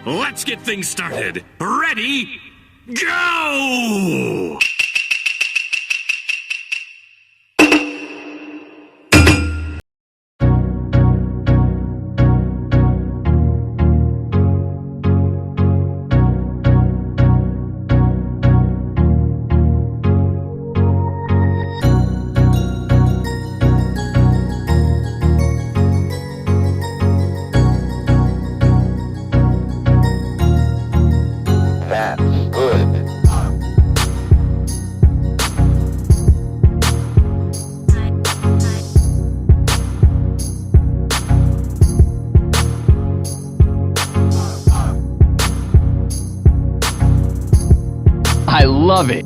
let's get things started. Ready? Go! I love it.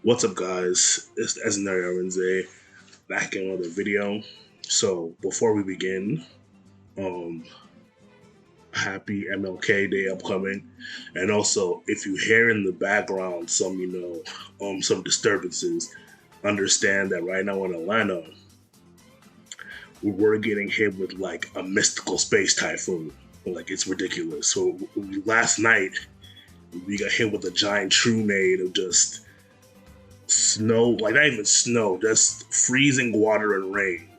What's up, guys? It's Arinze back in another video. So before we begin, happy MLK Day upcoming, and also if you hear in the background some some disturbances, understand that right now in Atlanta we're getting hit with like a mystical space typhoon. Like, it's ridiculous. So last night we got hit with a giant tornado of just snow, like not even snow, just freezing water and rain.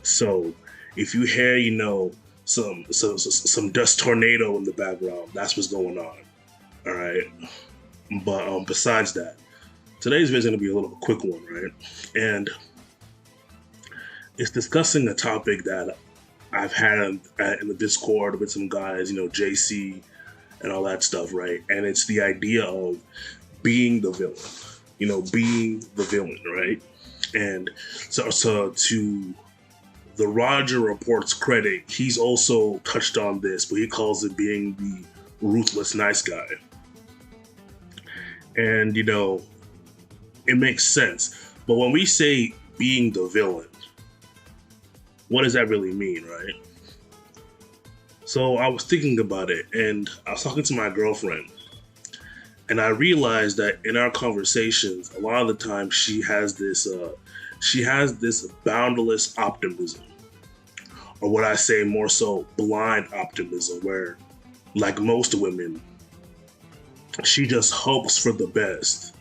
So if you hear, some dust tornado in the background, that's what's going on. All right. But besides that, today's video is going to be a little quick one, right? And it's discussing a topic that I've had in the Discord with some guys, JC and all that stuff, right? And it's the idea of being the villain. Being the villain, right? And so to the Roger Report's credit, he's also touched on this, but he calls it being the ruthless nice guy. And, it makes sense. But when we say being the villain, what does that really mean, right? So I was thinking about it, and I was talking to my girlfriend, and I realized that in our conversations, a lot of the time she has this boundless optimism, or what I say more so, blind optimism, where, like most women, she just hopes for the best,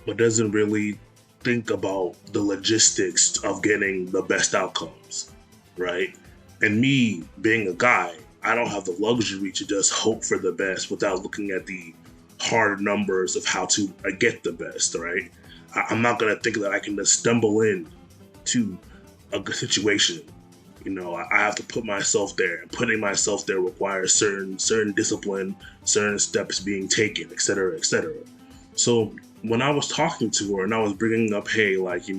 but doesn't really think about the logistics of getting the best outcomes, right? And me being a guy, I don't have the luxury to just hope for the best without looking at the hard numbers of how to get the best, right? I'm not gonna think that I can just stumble in to a good situation. I have to put myself there, and putting myself there requires certain discipline, certain steps being taken, etc., etc. So when I was talking to her and I was bringing up, hey, like, you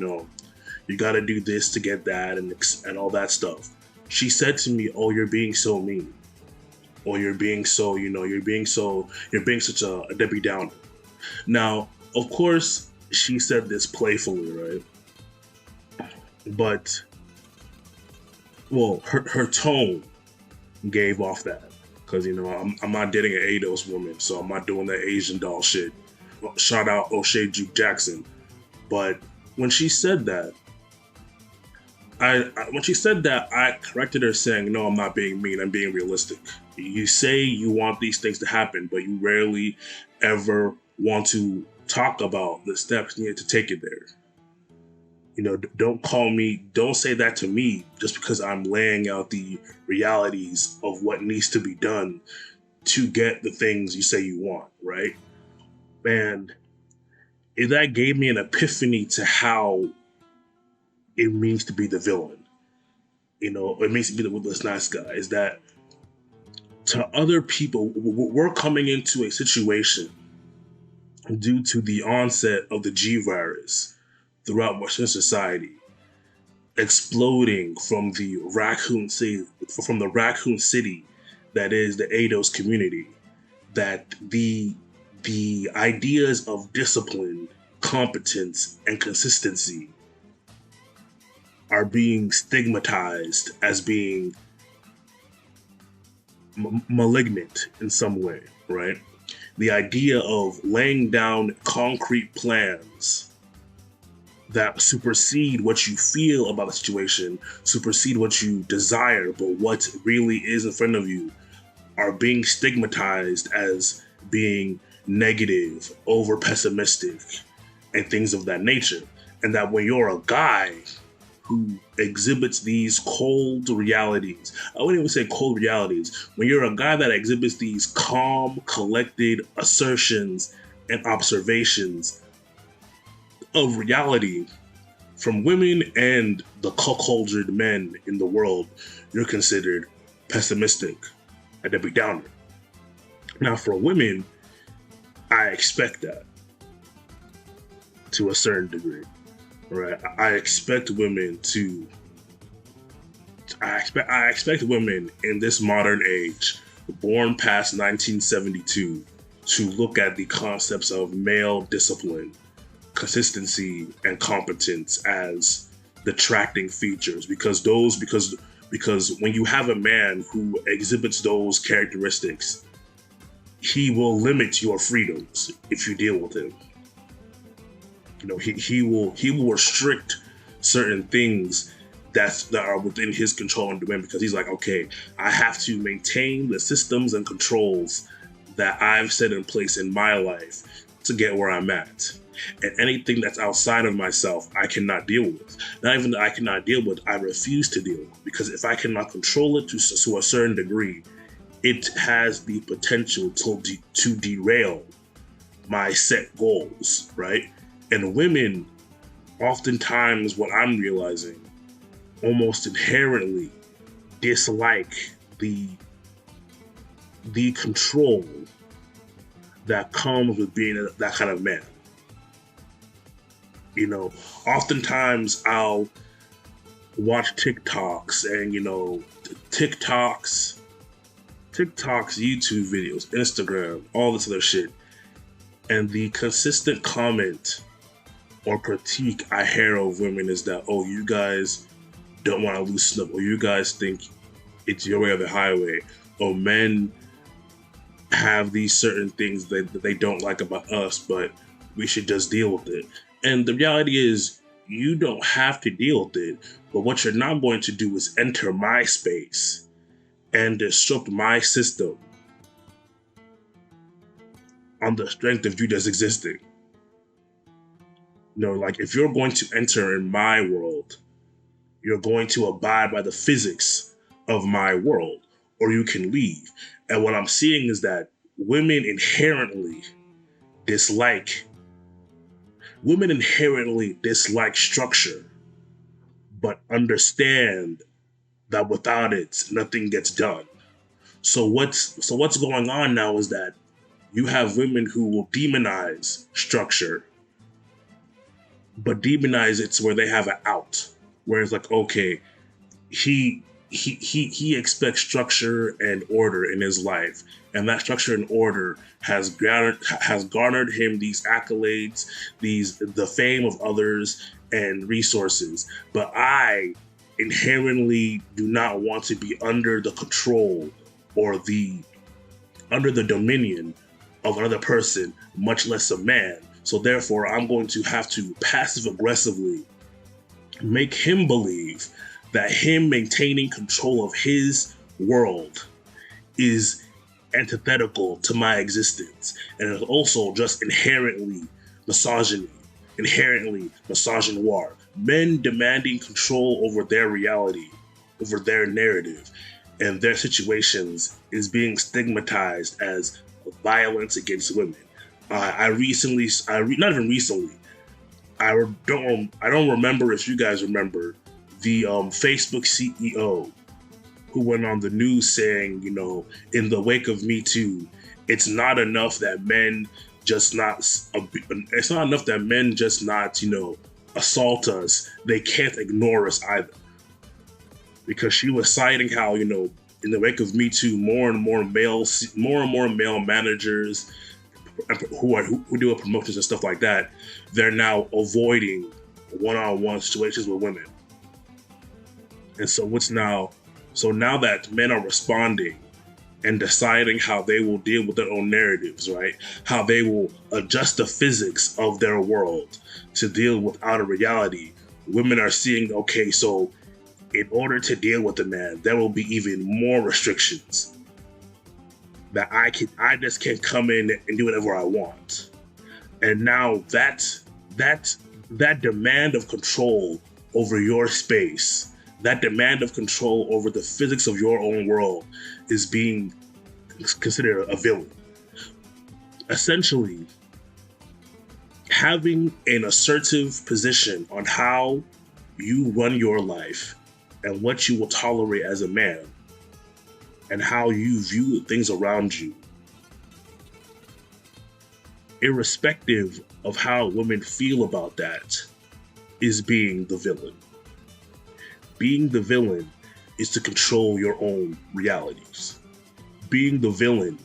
got to do this to get that, and all that stuff, she said to me, "Oh, you're being so mean," or "You're being so, you're being such a Debbie Downer." Now, of course, she said this playfully, right? But, well, her tone gave off that, because I'm not dating an ADOS woman, so I'm not doing that Asian doll shit. Shout out O'Shea Juke Jackson. But when she said that, I corrected her, saying, "No, I'm not being mean. I'm being realistic. You say you want these things to happen, but you rarely ever want to talk about the steps needed to take it there. Don't say that to me just because I'm laying out the realities of what needs to be done to get the things you say you want, right?" And that gave me an epiphany to how it means to be the villain. It means to be the ruthless nice guy. Is that to other people, we're coming into a situation due to the onset of the G virus throughout Western society, exploding from the raccoon city that is the ADOS community, that the ideas of discipline, competence, and consistency are being stigmatized as being malignant in some way, right? The idea of laying down concrete plans that supersede what you feel about the situation, supersede what you desire, but what really is in front of you, are being stigmatized as being negative, over pessimistic, and things of that nature. And that when you're a guy who exhibits these cold realities, I wouldn't even say cold realities, when you're a guy that exhibits these calm, collected assertions and observations of reality from women and the cuckolded men in the world, you're considered pessimistic, a Debbie Downer. Now, for women, I expect that to a certain degree, right? I expect women in this modern age, born past 1972, to look at the concepts of male discipline, consistency, and competence as detracting features, because when you have a man who exhibits those characteristics, he will limit your freedoms if you deal with him. You know, he will restrict certain things that are within his control and domain, because he's like, okay, I have to maintain the systems and controls that I've set in place in my life to get where I'm at. And anything that's outside of myself, I cannot deal with. Not even that I cannot deal with, I refuse to deal with. Because if I cannot control it to a certain degree, it has the potential to derail my set goals, right? And women, oftentimes, what I'm realizing, almost inherently dislike the control that comes with being that kind of man. You know, oftentimes I'll watch TikToks and, TikToks, YouTube videos, Instagram, all this other shit. And the consistent comment or critique I hear of women is that, oh, you guys don't want to loosen up, or you guys think it's your way or the highway, or men have these certain things that they don't like about us, but we should just deal with it. And the reality is, you don't have to deal with it, but what you're not going to do is enter my space and disrupt my system on the strength of you just existing. Like, if you're going to enter in my world, you're going to abide by the physics of my world, or you can leave. And what I'm seeing is that women inherently dislike structure, but understand that without it, nothing gets done. So what's going on now is that you have women who will demonize structure, but demonize it to where they have an out, where it's like, okay, he expects structure and order in his life, and that structure and order has garnered him these accolades, the fame of others and resources. But I inherently do not want to be under the control or under the dominion of another person, much less a man. So therefore, I'm going to have to passive aggressively make him believe that him maintaining control of his world is antithetical to my existence. And it's also just inherently misogyny, inherently misogynoir. Men demanding control over their reality, over their narrative, and their situations is being stigmatized as violence against women. I don't remember if you guys remember the Facebook CEO who went on the news saying, in the wake of Me Too, it's not enough that men just not assault us. They can't ignore us either. Because she was citing how, in the wake of Me Too, more and more male managers who do promotions and stuff like that, they're now avoiding one-on-one situations with women. And so now that men are responding and deciding how they will deal with their own narratives, right? How they will adjust the physics of their world to deal with outer reality. Women are seeing, okay, so in order to deal with the man, there will be even more restrictions. That I just can't come in and do whatever I want. And now that demand of control over your space, that demand of control over the physics of your own world is being considered a villain. Essentially, having an assertive position on how you run your life and what you will tolerate as a man and how you view things around you, irrespective of how women feel about that, is being the villain. Being the villain is to control your own realities. Being the villain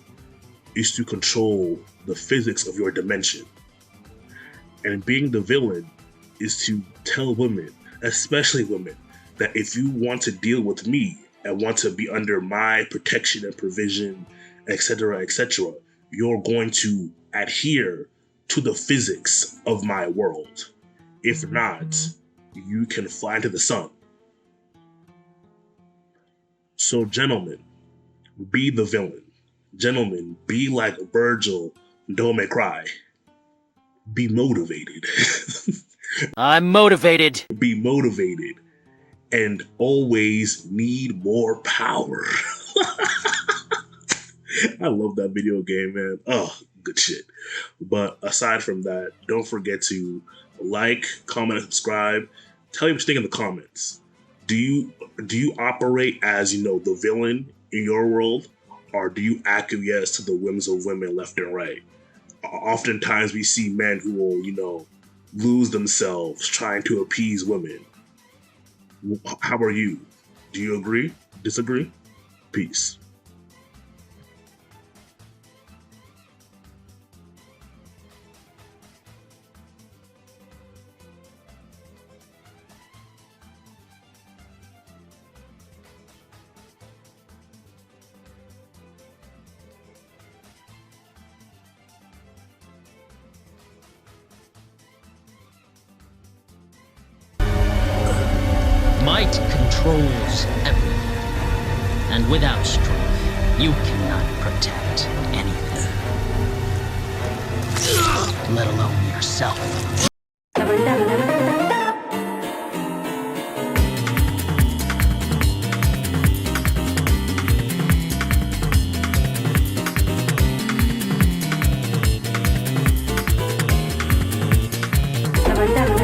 is to control the physics of your dimension. And being the villain is to tell women, especially women, that if you want to deal with me and want to be under my protection and provision, etc., you're going to adhere to the physics of my world. If not, you can fly into the sun. So gentlemen, be the villain. Gentlemen, be like Virgil, don't make cry. Be motivated. I'm motivated. Be motivated. And always need more power. I love that video game, man. Oh, good shit. But aside from that, don't forget to like, comment, and subscribe. Tell me what you think in the comments. Do you operate as, the villain in your world, or do you acquiesce to the whims of women left and right? Oftentimes we see men who will, lose themselves trying to appease women. How are you? Do you agree? Disagree? Peace. Might controls everything, and without strength, you cannot protect anything, let alone yourself. Never